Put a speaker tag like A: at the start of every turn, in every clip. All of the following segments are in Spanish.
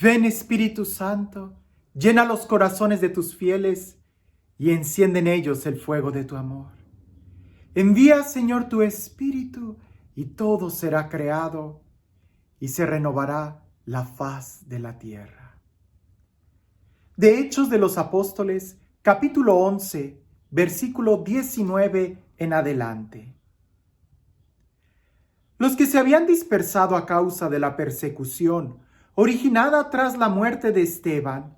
A: Ven Espíritu Santo, llena los corazones de tus fieles y enciende en ellos el fuego de tu amor. Envía, Señor, tu Espíritu y todo será creado y se renovará la faz de la tierra. De Hechos de los Apóstoles, capítulo 11, versículo 19 en adelante. Los que se habían dispersado a causa de la persecución originada tras la muerte de Esteban,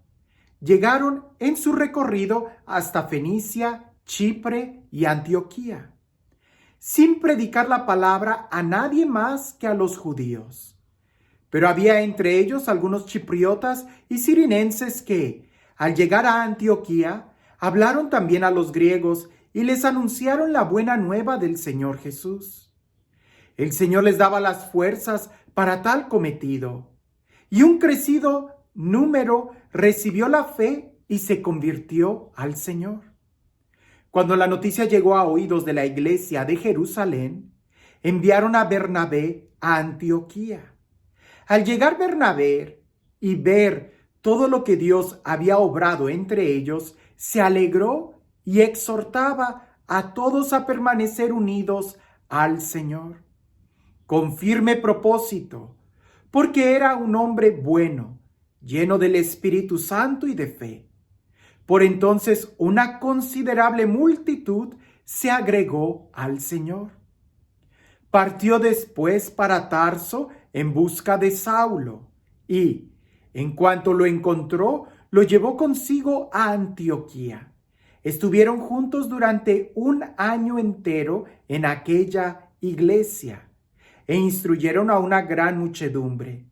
A: llegaron en su recorrido hasta Fenicia, Chipre y Antioquía, sin predicar la palabra a nadie más que a los judíos. Pero había entre ellos algunos chipriotas y cirenenses que, al llegar a Antioquía, hablaron también a los griegos y les anunciaron la buena nueva del Señor Jesús. El Señor les daba las fuerzas para tal cometido, y un crecido número recibió la fe y se convirtió al Señor. Cuando la noticia llegó a oídos de la iglesia de Jerusalén, enviaron a Bernabé a Antioquía. Al llegar Bernabé y ver todo lo que Dios había obrado entre ellos, se alegró y exhortaba a todos a permanecer unidos al Señor, con firme propósito, porque era un hombre bueno, lleno del Espíritu Santo y de fe. Por entonces una considerable multitud se agregó al Señor. Partió después para Tarso en busca de Saulo y, en cuanto lo encontró, lo llevó consigo a Antioquía. Estuvieron juntos durante un año entero en aquella iglesia e instruyeron a una gran muchedumbre.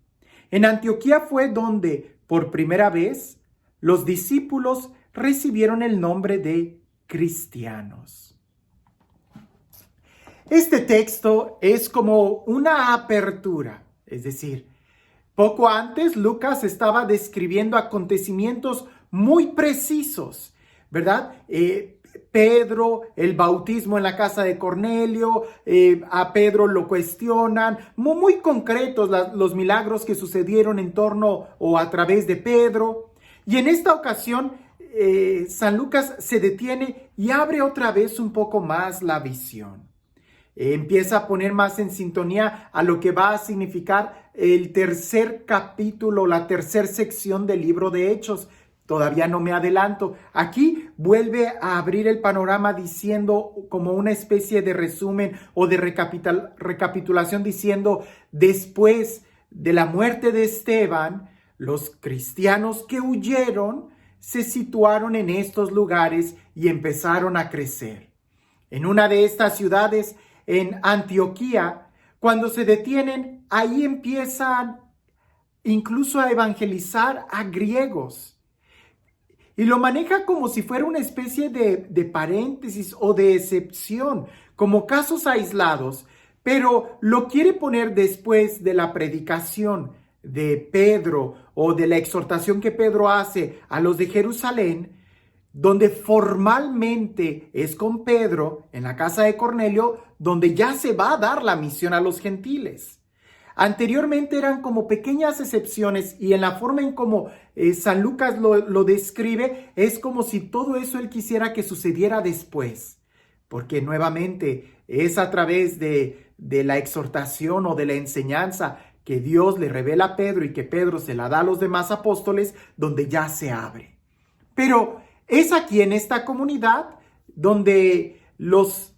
A: En Antioquía fue donde, por primera vez, los discípulos recibieron el nombre de cristianos. Este texto es como una apertura, es decir, poco antes Lucas estaba describiendo acontecimientos muy precisos, ¿verdad? Pedro, el bautismo en la casa de Cornelio, a Pedro lo cuestionan, muy concretos los milagros que sucedieron en torno o a través de Pedro. Y en esta ocasión, San Lucas se detiene y abre otra vez un poco más la visión. Empieza a poner más en sintonía a lo que va a significar el tercer capítulo, la tercera sección del libro de Hechos. Todavía no me adelanto. Aquí vuelve a abrir el panorama diciendo como una especie de resumen o de recapitulación diciendo, después de la muerte de Esteban, los cristianos que huyeron se situaron en estos lugares y empezaron a crecer. En una de estas ciudades, en Antioquía, cuando se detienen, ahí empiezan incluso a evangelizar a griegos. Y lo maneja como si fuera una especie de paréntesis o de excepción, como casos aislados, pero lo quiere poner después de la predicación de Pedro o de la exhortación que Pedro hace a los de Jerusalén, donde formalmente es con Pedro en la casa de Cornelio, donde ya se va a dar la misión a los gentiles. Anteriormente eran como pequeñas excepciones y en la forma en como San Lucas lo describe es como si todo eso él quisiera que sucediera después, porque nuevamente es a través de la exhortación o de la enseñanza que Dios le revela a Pedro y que Pedro se la da a los demás apóstoles donde ya se abre. Pero es aquí en esta comunidad donde los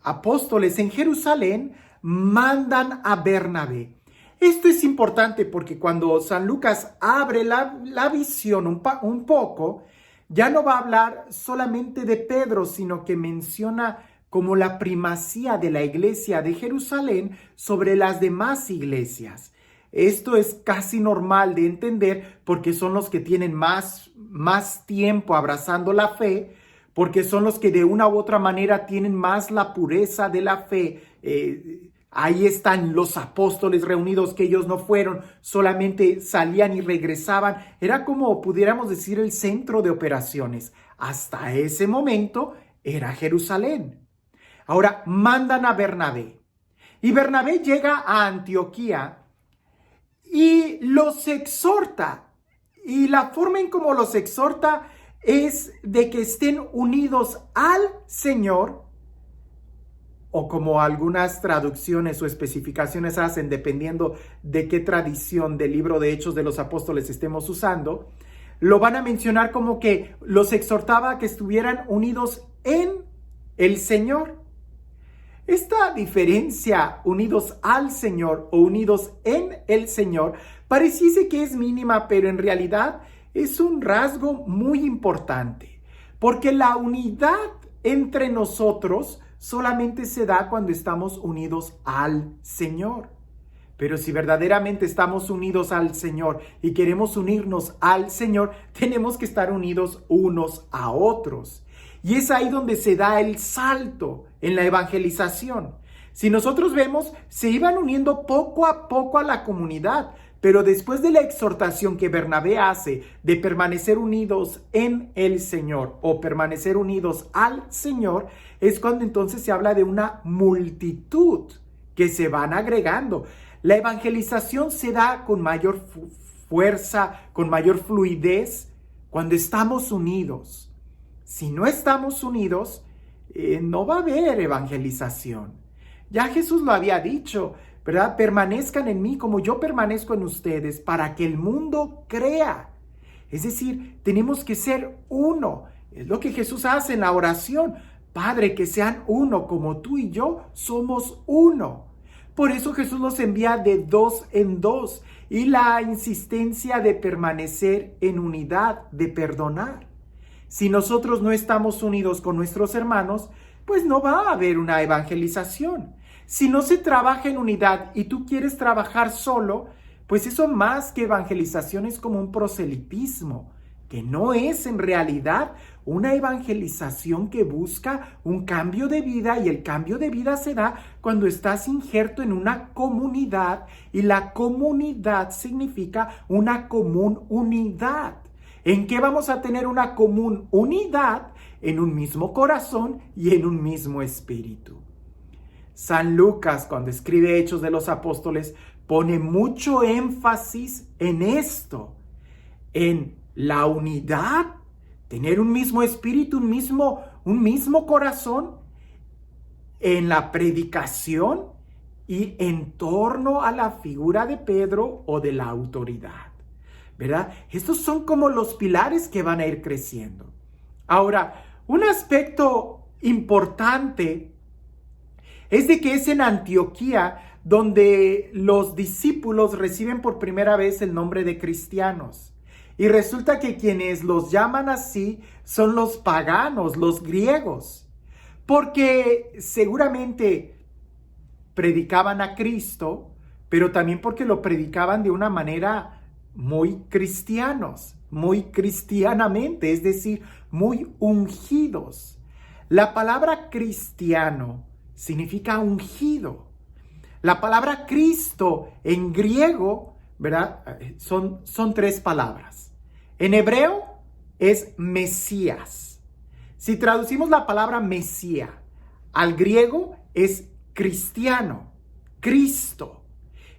A: apóstoles en Jerusalén mandan a Bernabé. Esto es importante porque cuando San Lucas abre la visión un poco, ya no va a hablar solamente de Pedro, sino que menciona como la primacía de la iglesia de Jerusalén sobre las demás iglesias. Esto es casi normal de entender porque son los que tienen más tiempo abrazando la fe, porque son los que de una u otra manera tienen más la pureza de la fe. Ahí están los apóstoles reunidos, que ellos no fueron, solamente salían y regresaban. Era como pudiéramos decir el centro de operaciones. Hasta ese momento era Jerusalén. Ahora mandan a Bernabé. Y Bernabé llega a Antioquía y los exhorta. Y la forma en cómo los exhorta es de que estén unidos al Señor, o como algunas traducciones o especificaciones hacen, dependiendo de qué tradición del libro de Hechos de los Apóstoles estemos usando, lo van a mencionar como que los exhortaba a que estuvieran unidos en el Señor. Esta diferencia, unidos al Señor o unidos en el Señor, pareciese que es mínima, pero en realidad es un rasgo muy importante, porque la unidad entre nosotros solamente se da cuando estamos unidos al Señor. Pero si verdaderamente estamos unidos al Señor y queremos unirnos al Señor, tenemos que estar unidos unos a otros. Y es ahí donde se da el salto en la evangelización. Si nosotros vemos, se iban uniendo poco a poco a la comunidad, pero después de la exhortación que Bernabé hace de permanecer unidos en el Señor o permanecer unidos al Señor, es cuando entonces se habla de una multitud que se van agregando. La evangelización se da con mayor fuerza, con mayor fluidez, cuando estamos unidos. Si no estamos unidos, no va a haber evangelización. Ya Jesús lo había dicho, ¿verdad? Permanezcan en mí como yo permanezco en ustedes, para que el mundo crea. Es decir, tenemos que ser uno. Es lo que Jesús hace en la oración. Padre, que sean uno como tú y yo somos uno. Por eso Jesús los envía de dos en dos, y la insistencia de permanecer en unidad, de perdonar. Si nosotros no estamos unidos con nuestros hermanos, pues no va a haber una evangelización. Si no se trabaja en unidad y tú quieres trabajar solo, pues eso más que evangelización es como un proselitismo, que no es en realidad una evangelización que busca un cambio de vida, y el cambio de vida se da cuando estás injerto en una comunidad, y la comunidad significa una común unidad. ¿En qué vamos a tener una común unidad? En un mismo corazón y en un mismo espíritu. San Lucas, cuando escribe Hechos de los Apóstoles, pone mucho énfasis en esto, en la unidad, tener un mismo espíritu, un mismo corazón, en la predicación y en torno a la figura de Pedro o de la autoridad, ¿verdad? Estos son como los pilares que van a ir creciendo. Ahora, un aspecto importante es de que es en Antioquía donde los discípulos reciben por primera vez el nombre de cristianos. Y resulta que quienes los llaman así son los paganos, los griegos, porque seguramente predicaban a Cristo, pero también porque lo predicaban de una manera muy cristianos, muy cristianamente, es decir, muy ungidos. La palabra cristiano significa ungido. La palabra Cristo en griego, ¿verdad? Son tres palabras. En hebreo es Mesías. Si traducimos la palabra Mesías al griego es cristiano, Cristo.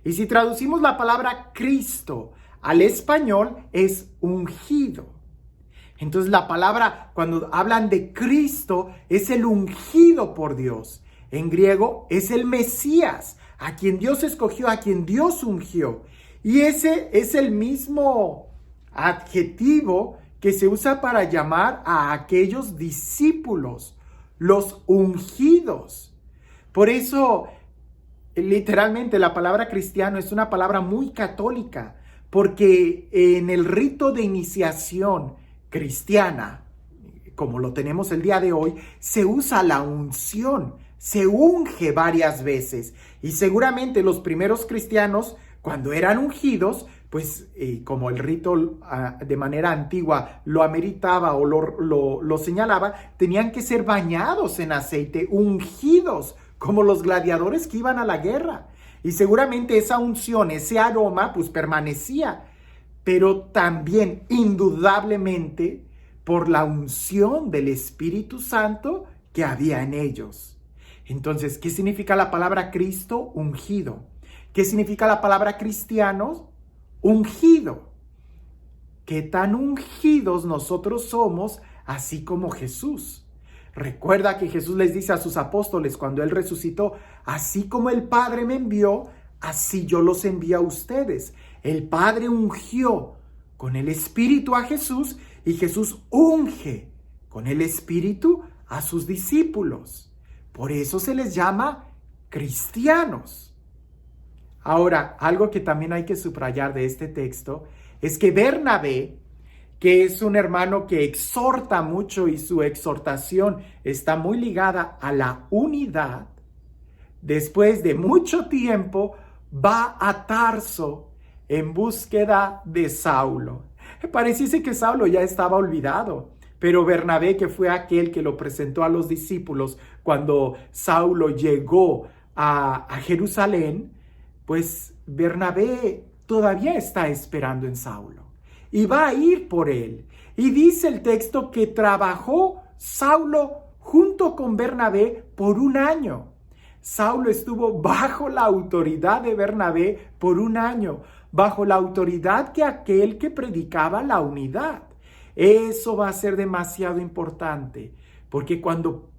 A: Y si traducimos la palabra Cristo al español es ungido. Entonces la palabra, cuando hablan de Cristo, es el ungido por Dios. En griego es el Mesías, a quien Dios escogió, a quien Dios ungió. Y ese es el mismo adjetivo que se usa para llamar a aquellos discípulos, los ungidos. Por eso, literalmente, la palabra cristiano es una palabra muy católica, porque en el rito de iniciación cristiana, como lo tenemos el día de hoy, se usa la unción, se unge varias veces. Y seguramente los primeros cristianos, cuando eran ungidos, pues como el rito de manera antigua lo ameritaba o lo señalaba, tenían que ser bañados en aceite, ungidos, como los gladiadores que iban a la guerra. Y seguramente esa unción, ese aroma, pues permanecía, pero también indudablemente por la unción del Espíritu Santo que había en ellos. Entonces, ¿qué significa la palabra Cristo? Ungido. ¿Qué significa la palabra cristianos? ungido. ¿Qué tan ungidos nosotros somos, así como Jesús? Recuerda que Jesús les dice a sus apóstoles cuando Él resucitó, así como el Padre me envió, así yo los envío a ustedes. El Padre ungió con el Espíritu a Jesús y Jesús unge con el Espíritu a sus discípulos. Por eso se les llama cristianos. Ahora, algo que también hay que subrayar de este texto es que Bernabé, que es un hermano que exhorta mucho y su exhortación está muy ligada a la unidad, después de mucho tiempo va a Tarso en búsqueda de Saulo. Pareciese que Saulo ya estaba olvidado, pero Bernabé, que fue aquel que lo presentó a los discípulos cuando Saulo llegó a Jerusalén, pues Bernabé todavía está esperando en Saulo y va a ir por él. Y dice el texto que trabajó Saulo junto con Bernabé por un año. Saulo estuvo bajo la autoridad de Bernabé por un año, bajo la autoridad de aquel que predicaba la unidad. Eso va a ser demasiado importante, porque cuando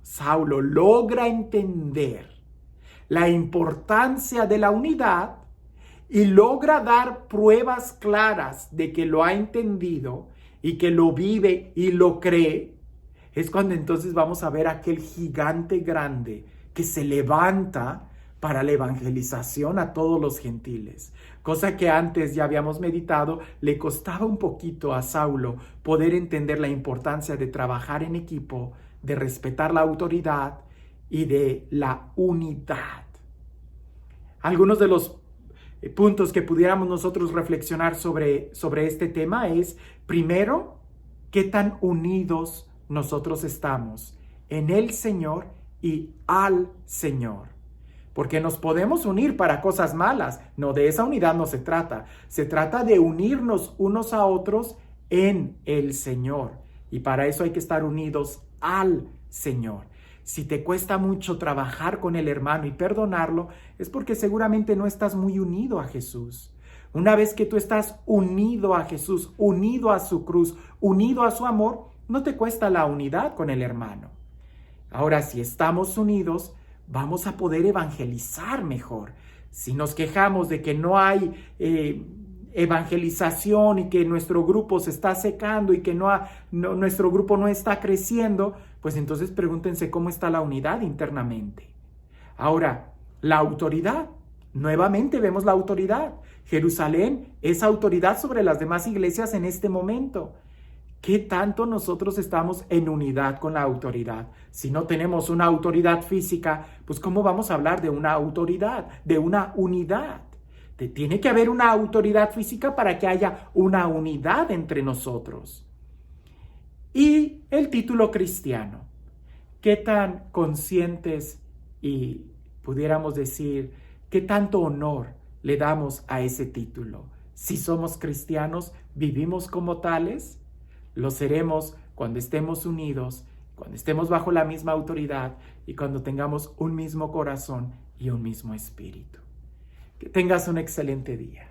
A: Saulo logra entender la importancia de la unidad y logra dar pruebas claras de que lo ha entendido y que lo vive y lo cree, es cuando entonces vamos a ver aquel gigante grande que se levanta para la evangelización a todos los gentiles. Cosa que antes ya habíamos meditado, le costaba un poquito a Saulo poder entender la importancia de trabajar en equipo, de respetar la autoridad y de la unidad. Algunos de los puntos que pudiéramos nosotros reflexionar sobre este tema es, primero, qué tan unidos nosotros estamos en el Señor y al Señor. Porque nos podemos unir para cosas malas. No, de esa unidad no se trata. Se trata de unirnos unos a otros en el Señor. Y para eso hay que estar unidos al Señor. Si te cuesta mucho trabajar con el hermano y perdonarlo, es porque seguramente no estás muy unido a Jesús. Una vez que tú estás unido a Jesús, unido a su cruz, unido a su amor, no te cuesta la unidad con el hermano. Ahora, si estamos unidos, vamos a poder evangelizar mejor. Si nos quejamos de que no hay evangelización y que nuestro grupo se está secando y que nuestro grupo no está creciendo, pues entonces pregúntense cómo está la unidad internamente. Ahora, la autoridad. Nuevamente vemos la autoridad. Jerusalén es autoridad sobre las demás iglesias en este momento. ¿Qué tanto nosotros estamos en unidad con la autoridad? Si no tenemos una autoridad física, pues ¿cómo vamos a hablar de una autoridad, de una unidad? Tiene que haber una autoridad física para que haya una unidad entre nosotros. Y el título cristiano. ¿Qué tan conscientes y pudiéramos decir, qué tanto honor le damos a ese título? Si somos cristianos, ¿vivimos como tales? Lo seremos cuando estemos unidos, cuando estemos bajo la misma autoridad y cuando tengamos un mismo corazón y un mismo espíritu. Que tengas un excelente día.